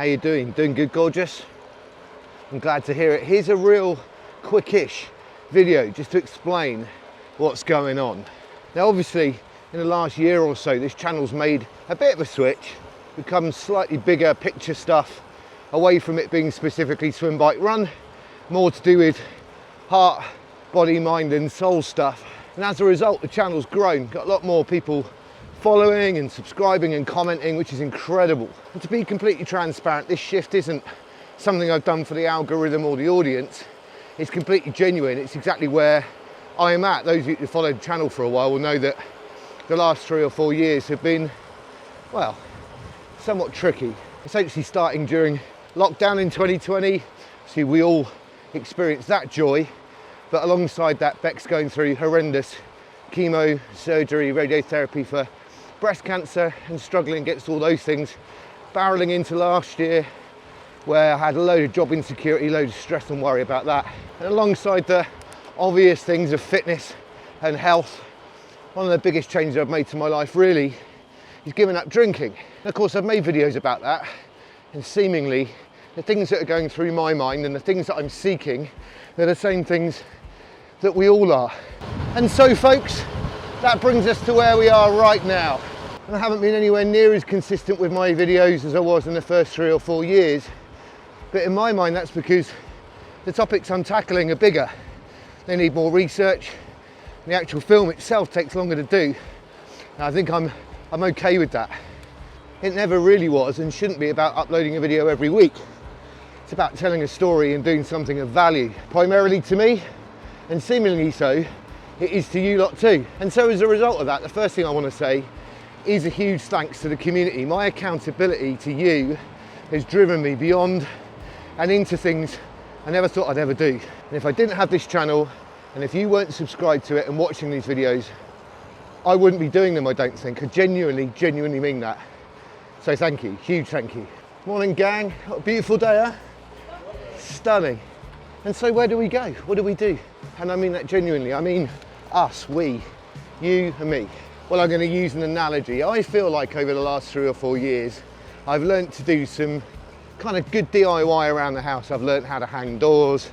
How you doing? Doing good, gorgeous? I'm glad to hear it. Here's a real quickish video just to explain what's going on. Now obviously in the last year or so this channel's made a bit of a switch, become slightly bigger picture stuff, away from it being specifically swim, bike, run, more to do with heart, body, mind and soul stuff. And as a result the channel's grown, got a lot more people following and subscribing and commenting, which is incredible. And to be completely transparent, this shift isn't something I've done for the algorithm or the audience. It's completely genuine. It's exactly where I am at. Those of you who followed the channel for a while will know that the last 3 or 4 years have been, well, somewhat tricky. Essentially starting during lockdown in 2020. See, we all experienced that joy, but alongside that, Beck's going through horrendous chemo, surgery, radiotherapy for breast cancer and struggling against all those things, barreling into last year where I had a load of job insecurity, load of stress and worry about that. And alongside the obvious things of fitness and health, one of the biggest changes I've made to my life really is giving up drinking. And of course I've made videos about that, and seemingly the things that are going through my mind and the things that I'm seeking, they're the same things that we all are. And so folks, that brings us to where we are right now. And I haven't been anywhere near as consistent with my videos as I was in the first 3 or 4 years. But in my mind, that's because the topics I'm tackling are bigger. They need more research. The actual film itself takes longer to do. And I think I'm okay with that. It never really was and shouldn't be about uploading a video every week. It's about telling a story and doing something of value, primarily to me, and seemingly so, it is to you lot too. And so as a result of that, the first thing I want to say is a huge thanks to the community. My accountability to you has driven me beyond and into things I never thought I'd ever do. And if I didn't have this channel, and if you weren't subscribed to it and watching these videos, I wouldn't be doing them, I don't think. I genuinely mean that. So thank you, huge thank you. Morning gang, what a beautiful day, huh? Stunning. And so where do we go? What do we do? And I mean that genuinely, I mean us, we, you and me. Well, I'm going to use an analogy. I feel like over the last 3 or 4 years, I've learnt to do some kind of good DIY around the house. I've learnt how to hang doors,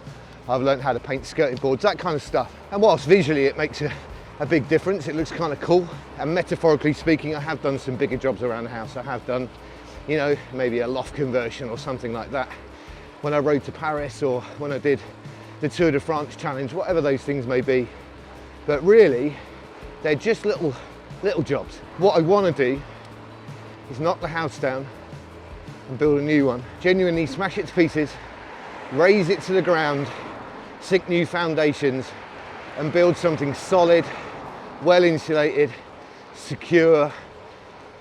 I've learnt how to paint skirting boards, that kind of stuff. And whilst visually it makes a big difference, it looks kind of cool. And metaphorically speaking, I have done some bigger jobs around the house. I have done, you know, maybe a loft conversion or something like that. When I rode to Paris or when I did the Tour de France challenge, whatever those things may be. But really, they're just little jobs. What I want to do is knock the house down and build a new one. Genuinely smash it to pieces, raise it to the ground, sink new foundations and build something solid, well insulated, secure,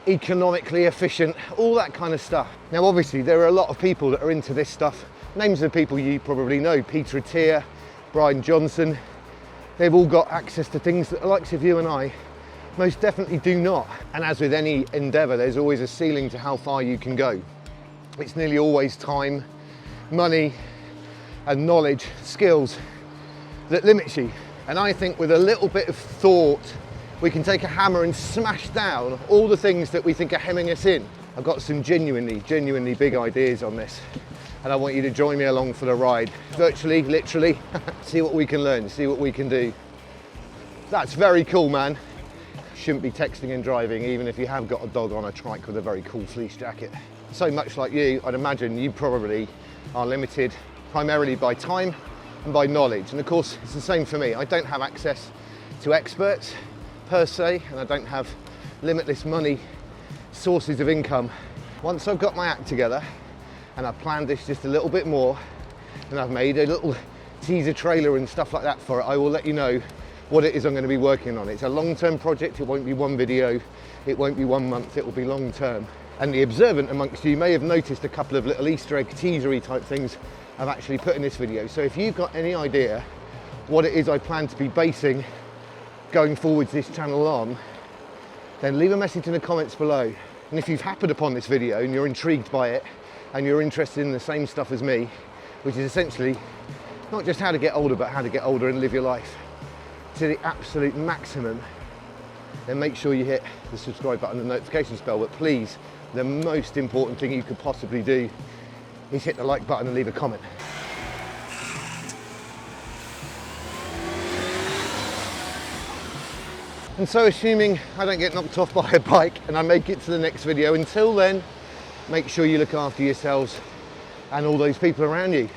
economically efficient, all that kind of stuff. Now obviously there are a lot of people that are into this stuff. Names of people you probably know, Peter Attia, Brian Johnson. They've all got access to things that the likes of you and I most definitely do not. And as with any endeavour, there's always a ceiling to how far you can go. It's nearly always time, money and knowledge, skills that limits you. And I think with a little bit of thought, we can take a hammer and smash down all the things that we think are hemming us in. I've got some genuinely big ideas on this. And I want you to join me along for the ride. Virtually, literally, see what we can learn, see what we can do. That's very cool, man. Shouldn't be texting and driving, even if you have got a dog on a trike with a very cool fleece jacket. So much like you, I'd imagine you probably are limited primarily by time and by knowledge. And of course, it's the same for me. I don't have access to experts per se, and I don't have limitless money sources of income. Once I've got my act together, and I've planned this just a little bit more, and I've made a little teaser trailer and stuff like that for it, I will let you know what it is I'm going to be working on. It's a long-term project. It won't be one video, it won't be 1 month, it will be long-term. And the observant amongst you may have noticed a couple of little Easter egg teasery type things I've actually put in this video. So if you've got any idea what it is I plan to be basing going forwards this channel on, then leave a message in the comments below. And if you've happened upon this video and you're intrigued by it, and you're interested in the same stuff as me, which is essentially not just how to get older, but how to get older and live your life to the absolute maximum, then make sure you hit the subscribe button and the notifications bell. But please the most important thing you could possibly do is hit the like button and leave a comment. And so, assuming I don't get knocked off by a bike and I make it to the next video, until then, make sure you look after yourselves and all those people around you.